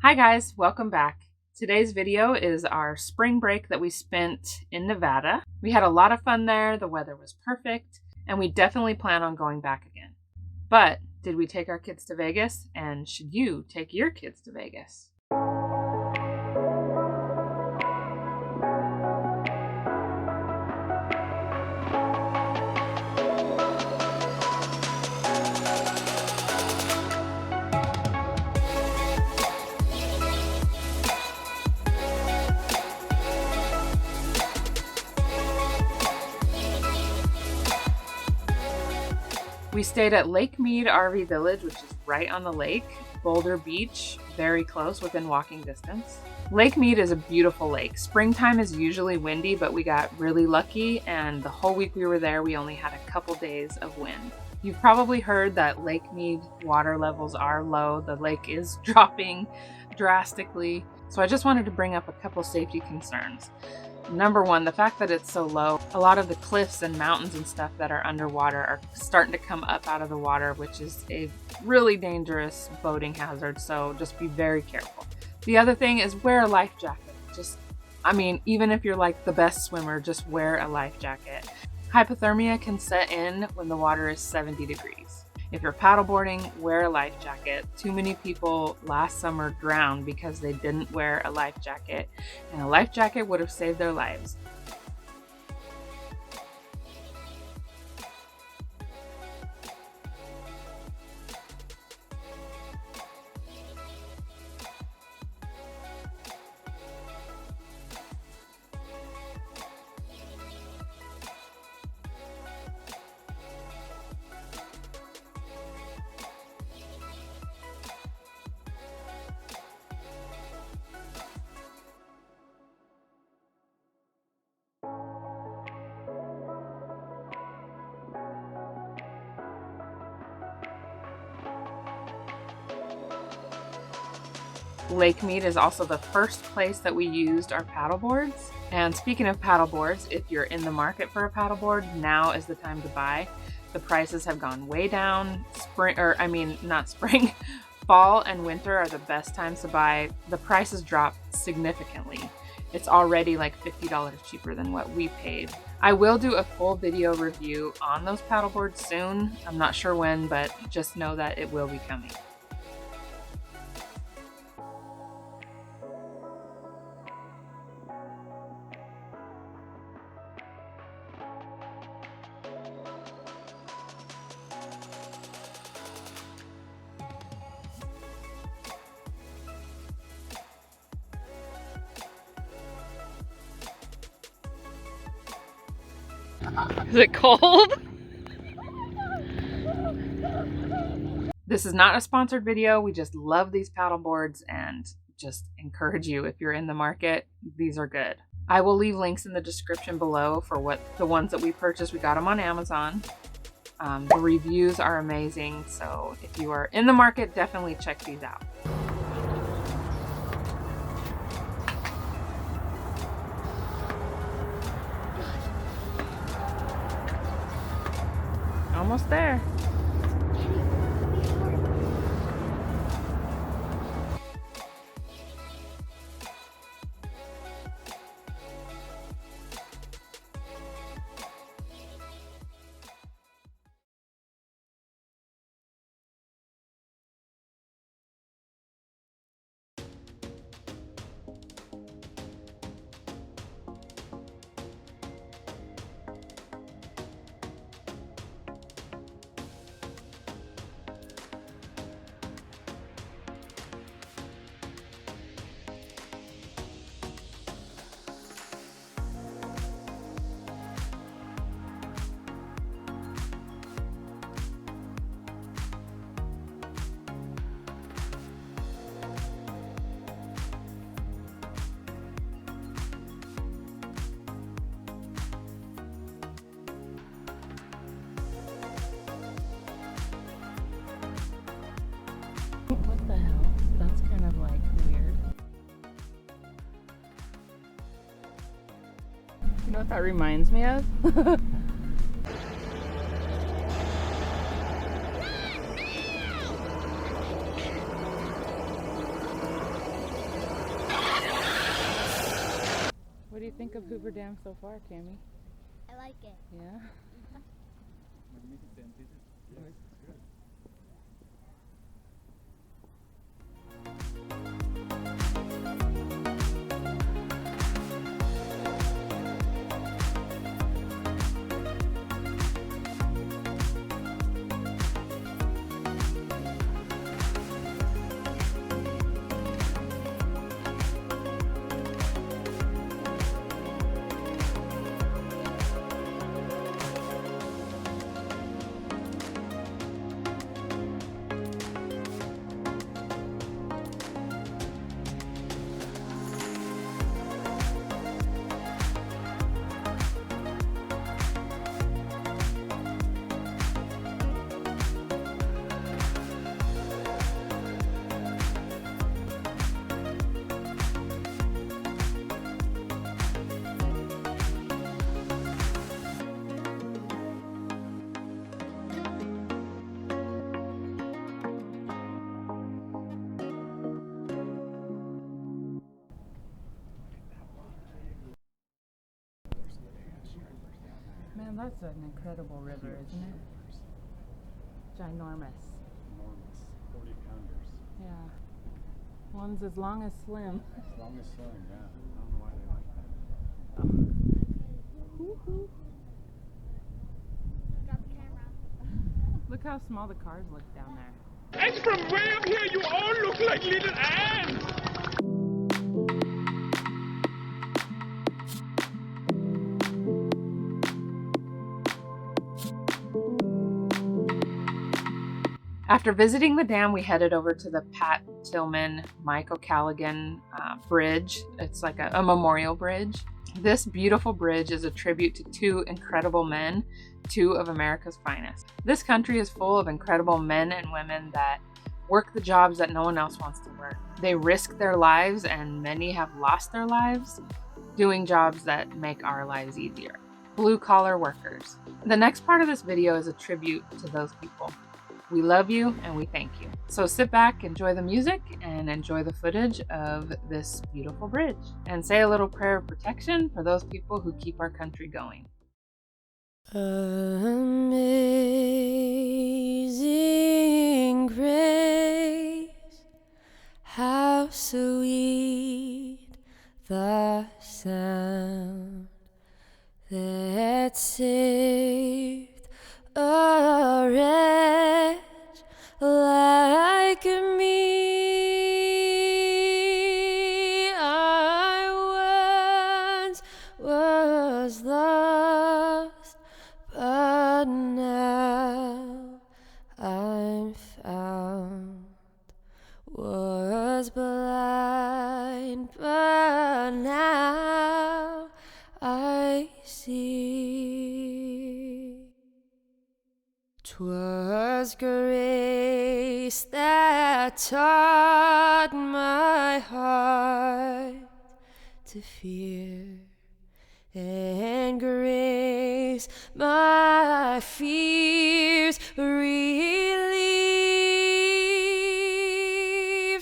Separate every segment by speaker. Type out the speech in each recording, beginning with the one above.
Speaker 1: Hi guys, welcome back. Today's video is our spring break that we spent in Nevada. We had a lot of fun there, the weather was perfect, and we definitely plan on going back again. But did we take our kids to Vegas? And should you take your kids to Vegas? We stayed at Lake Mead RV Village, which is right on the lake. Boulder Beach, very close, within walking distance. Lake Mead is a beautiful lake. Springtime is usually windy, but we got really lucky, and the whole week we were there, we only had a couple days of wind. You've probably heard that Lake Mead water levels are low. The lake is dropping drastically. So I just wanted to bring up a couple safety concerns. Number one, the fact that it's so low, a lot of the cliffs and mountains and stuff that are underwater are starting to come up out of the water, which is a really dangerous boating hazard, so just be very careful. The other thing is wear a life jacket. Even if you're like the best swimmer, just wear a life jacket. Hypothermia can set in when the water is 70 degrees. If you're paddleboarding, wear a life jacket. Too many people last summer drowned because they didn't wear a life jacket, and a life jacket would have saved their lives. Lake Mead is also the first place that we used our paddleboards. And speaking of paddleboards, if you're in the market for a paddleboard, now is the time to buy. The prices have gone way down. Fall and winter are the best times to buy. The prices drop significantly. It's already like $50 cheaper than what we paid. I will do a full video review on those paddleboards soon. I'm not sure when, but just know that it will be coming. Is it cold? This is not a sponsored video. We just love these paddle boards and just encourage you, if you're in the market, these are good. I will leave links in the description below for the ones that we purchased. We got them on Amazon. The reviews are amazing. So if you are in the market, definitely check these out. Almost there. What the hell? That's kind of like weird. You know what that reminds me of? do you think of Hoover Dam so far, Tammy?
Speaker 2: I like it.
Speaker 1: Yeah? Man, that's an incredible river, isn't it? Ginormous.
Speaker 3: Enormous. 40 pounders.
Speaker 1: Yeah. One's as long as Slim.
Speaker 3: As long as Slim, yeah. I don't know why they like that.
Speaker 1: Woo-hoo.
Speaker 2: Drop the camera.
Speaker 1: Look how small the cars look down there.
Speaker 4: And from way up here, you all look like little ants!
Speaker 1: After visiting the dam, we headed over to the Pat Tillman Mike O'Callaghan Bridge. It's like a memorial bridge. This beautiful bridge is a tribute to two incredible men, two of America's finest. This country is full of incredible men and women that work the jobs that no one else wants to work. They risk their lives, and many have lost their lives doing jobs that make our lives easier. Blue-collar workers. The next part of this video is a tribute to those people. We love you and we thank you. So sit back, enjoy the music, and enjoy the footage of this beautiful bridge. And say a little prayer of protection for those people who keep our country going.
Speaker 5: Amazing grace, how sweet the sound that saved a wretch like me. I once was lost, but now I'm found. Was blind, but now I see. 'Twas grace that taught my heart to fear, and grace my fears relieved.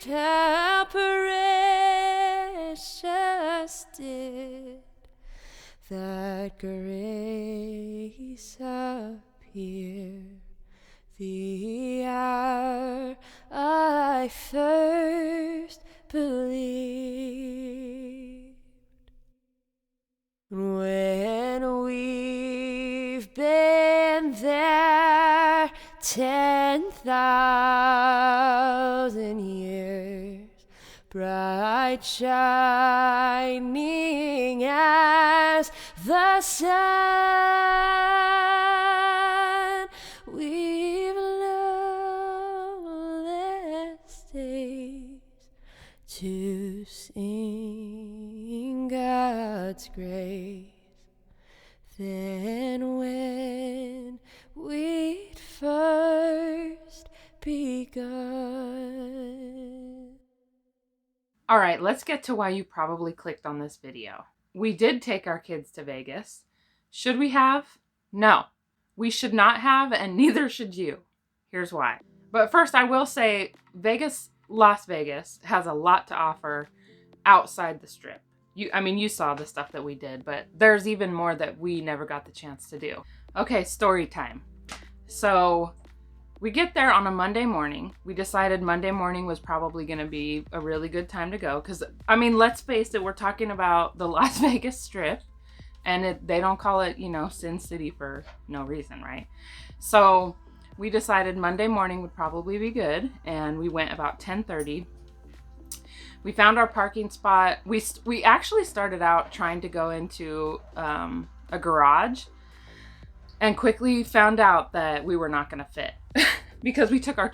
Speaker 5: How precious did that grace appear the hour I first believed. When we've been there 10,000 years, bright shining as the sun, we've no less days to sing God's grace than when we'd first begun.
Speaker 1: All right, let's get to why you probably clicked on this video. We did take our kids to Vegas. Should we have? No, we should not have, and neither should you. Here's why. But first, I will say Las Vegas has a lot to offer outside the Strip. you saw the stuff that we did, but there's even more that we never got the chance to do. Okay, story time. So we get there on a Monday morning. We decided Monday morning was probably going to be a really good time to go because, I mean, let's face it, we're talking about the Las Vegas Strip, and they don't call it, Sin City for no reason, right? So we decided Monday morning would probably be good, and we went about 10:30. We found our parking spot. We actually started out trying to go into a garage, and quickly found out that we were not going to fit because we took our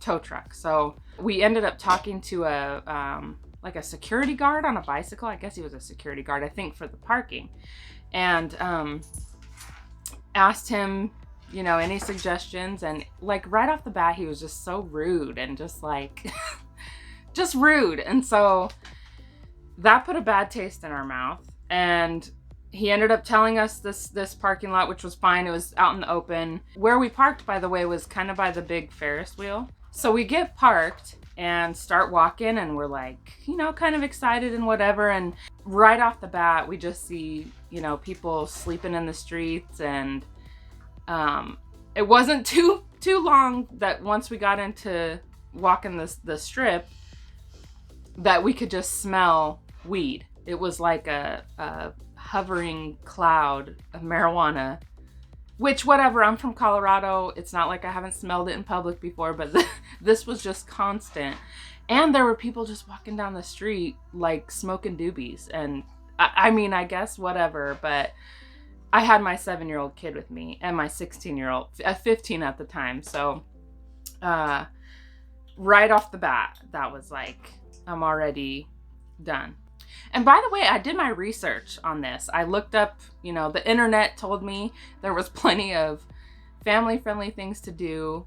Speaker 1: tow truck. So we ended up talking to like a security guard on a bicycle. I guess he was a security guard, I think, for the parking. And asked him, any suggestions. And like right off the bat, he was just so rude and just like, just rude. And so that put a bad taste in our mouth. And he ended up telling us this parking lot, which was fine. It was out in the open. Where we parked, by the way, was kind of by the big Ferris wheel. So we get parked and start walking, and we're like, kind of excited and whatever. And right off the bat, we just see, people sleeping in the streets. And it wasn't too long that once we got into walking the strip that we could just smell weed. It was like a hovering cloud of marijuana, which whatever, I'm from Colorado. It's not like I haven't smelled it in public before, but this was just constant. And there were people just walking down the street like smoking doobies. And I mean, I guess whatever, but I had my 7-year-old kid with me and my 16-year-old, 15 at the time. So right off the bat, that was like, I'm already done. And by the way, I did my research on this. I looked up, the internet told me there was plenty of family-friendly things to do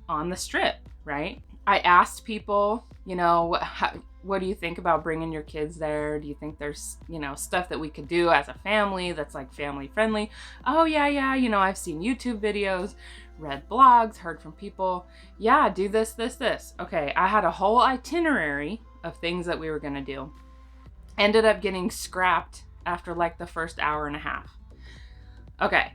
Speaker 1: on the strip, right? I asked people, what do you think about bringing your kids there? Do you think there's, stuff that we could do as a family that's like family-friendly? Oh, yeah, I've seen YouTube videos, read blogs, heard from people. Yeah, do this, this, this. Okay, I had a whole itinerary of things that we were going to do. Ended up getting scrapped after like the first hour and a half. Okay.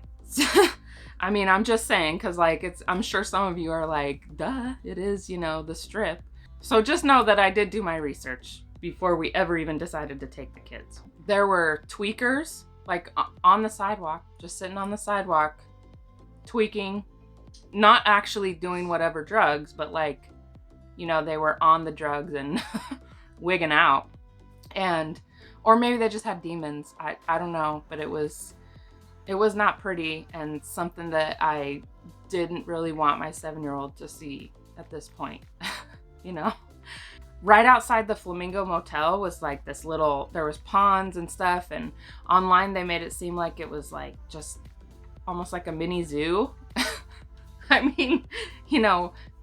Speaker 1: I mean, I'm just saying, because like I'm sure some of you are like, duh, it is, the strip. So just know that I did do my research before we ever even decided to take the kids. There were tweakers like on the sidewalk, just sitting on the sidewalk, tweaking, not actually doing whatever drugs, but like, they were on the drugs and wigging out. Or maybe they just had demons. I don't know, but it was not pretty, and something that I didn't really want my 7-year-old to see at this point, Right outside the Flamingo Motel was like this there was ponds and stuff, and online they made it seem like it was like just almost like a mini zoo. I mean,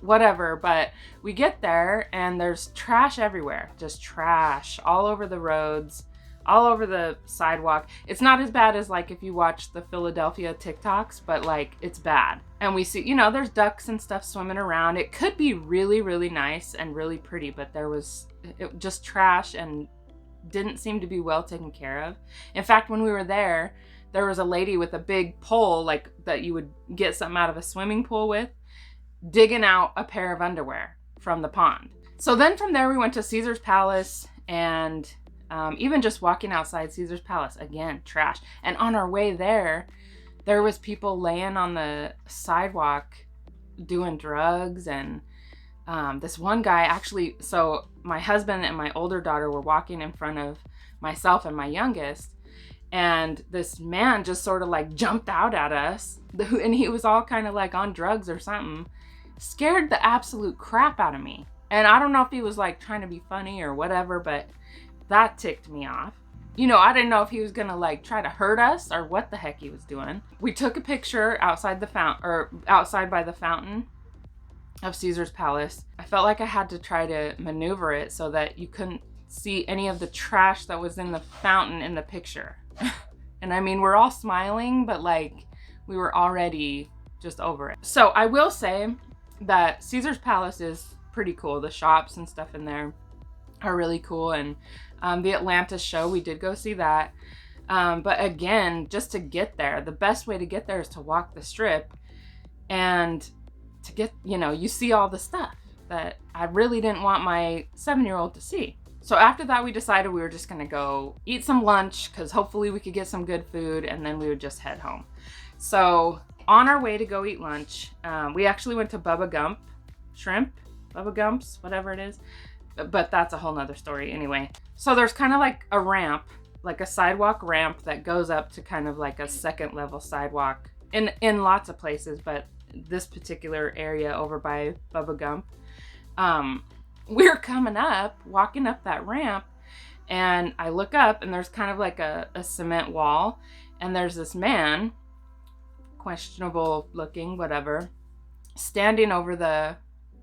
Speaker 1: whatever, but we get there and there's trash everywhere, just trash all over the roads, all over the sidewalk. It's not as bad as like if you watch the Philadelphia TikToks, but like it's bad. And we see, there's ducks and stuff swimming around. It could be really, really nice and really pretty, but there was just trash and didn't seem to be well taken care of. In fact, when we were there was a lady with a big pole like that you would get something out of a swimming pool with, digging out a pair of underwear from the pond. So then from there we went to Caesar's Palace, and even just walking outside Caesar's Palace, again, trash. And on our way there was people laying on the sidewalk doing drugs. And this one guy actually, so my husband and my older daughter were walking in front of myself and my youngest, and this man just sort of like jumped out at us, and he was all kind of like on drugs or something. Scared the absolute crap out of me. And I don't know if he was like trying to be funny or whatever, but that ticked me off. I didn't know if he was gonna like try to hurt us or what the heck he was doing. We took a picture outside outside by the fountain of Caesar's Palace. I felt like I had to try to maneuver it so that you couldn't see any of the trash that was in the fountain in the picture. And I mean, we're all smiling, but like we were already just over it. So I will say that Caesar's Palace is pretty cool. The shops and stuff in there are really cool. And the Atlantis show, we did go see that. But again, just to get there, the best way to get there is to walk the strip and to get, you see all the stuff that I really didn't want my 7-year-old to see. So after that, we decided we were just gonna go eat some lunch because hopefully we could get some good food, and then we would just head home. So on our way to go eat lunch, we actually went to Bubba Gump Shrimp, Bubba Gumps, whatever it is. But that's a whole nother story anyway. So there's kind of like a ramp, like a sidewalk ramp that goes up to kind of like a second level sidewalk in lots of places, but this particular area over by Bubba Gump. We're coming up, walking up that ramp, and I look up and there's kind of like a cement wall, and there's this man, questionable looking, whatever, standing over the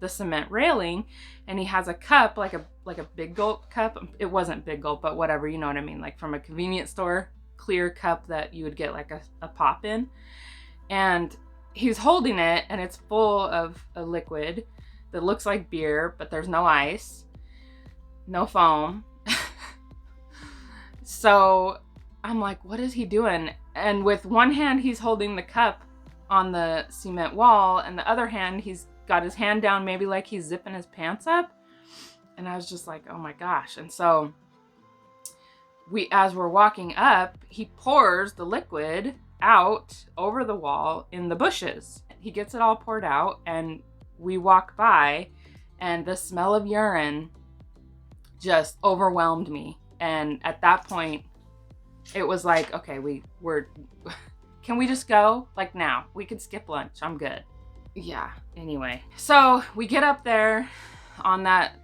Speaker 1: cement railing, and he has a cup, like a Big Gulp cup. It wasn't Big Gulp, but whatever, you know what I mean, like from a convenience store, clear cup that you would get like a pop in. And he's holding it, and it's full of a liquid that looks like beer, but there's no ice, no foam. So I'm like, what is he doing? And with one hand, he's holding the cup on the cement wall, and the other hand, he's got his hand down, maybe like he's zipping his pants up. And I was just like, oh my gosh. And so as we're walking up, he pours the liquid out over the wall in the bushes. He gets it all poured out, and we walk by, and the smell of urine just overwhelmed me. And at that point, it was like, okay, we're can we just go? Like now, we can skip lunch. I'm good. Yeah, anyway. So we get up there on that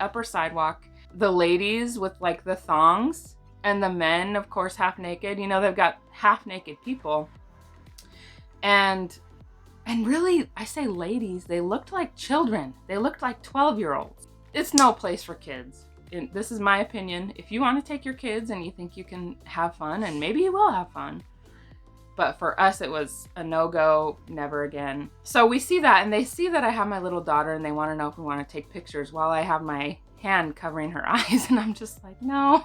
Speaker 1: upper sidewalk. The ladies with like the thongs, and the men, of course, half naked. They've got half naked people. And really, I say ladies, they looked like children. They looked like 12-year-olds. It's no place for kids. And this is my opinion. If you want to take your kids and you think you can have fun, and maybe you will have fun, but for us, it was a no-go, never again. So we see that, and they see that I have my little daughter, and they want to know if we want to take pictures while I have my hand covering her eyes, and I'm just like, no.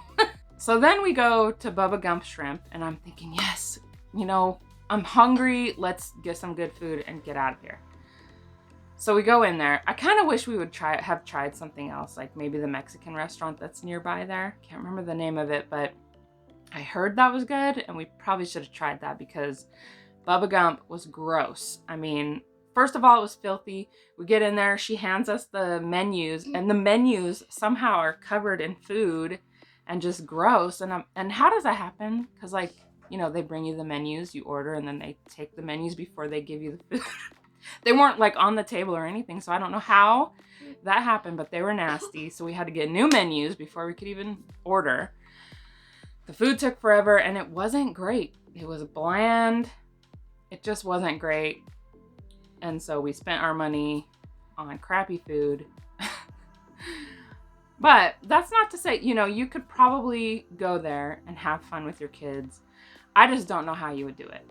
Speaker 1: So then we go to Bubba Gump Shrimp, and I'm thinking, yes, I'm hungry. Let's get some good food and get out of here. So we go in there. I kind of wish we would have tried something else, like maybe the Mexican restaurant that's nearby there. Can't remember the name of it, but I heard that was good, and we probably should have tried that because Bubba Gump was gross. I mean, first of all, it was filthy. We get in there, she hands us the menus, and the menus somehow are covered in food and just gross. And how does that happen? Because they bring you the menus, you order, and then they take the menus before they give you the food. They weren't like on the table or anything, so I don't know how that happened, but they were nasty. So we had to get new menus before we could even order. The food took forever, and it wasn't great. It was bland. It just wasn't great. And so we spent our money on crappy food. But that's not to say, you could probably go there and have fun with your kids. I just don't know how you would do it.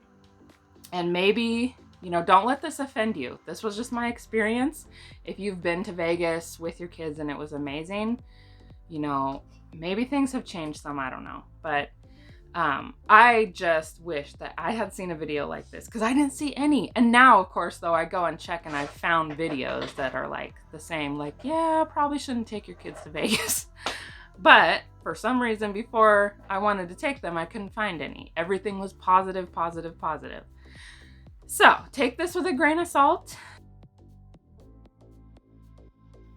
Speaker 1: And maybe, don't let this offend you. This was just my experience. If you've been to Vegas with your kids and it was amazing, maybe things have changed some, I don't know. But I just wish that I had seen a video like this, because I didn't see any. And now, of course, though, I go and check, and I've found videos that are like the same, like, yeah, probably shouldn't take your kids to Vegas. But for some reason, before I wanted to take them, I couldn't find any. Everything was positive, positive, positive. So take this with a grain of salt.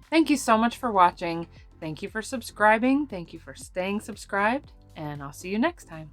Speaker 1: Thank you so much for watching. Thank you for subscribing. Thank you for staying subscribed. And I'll see you next time.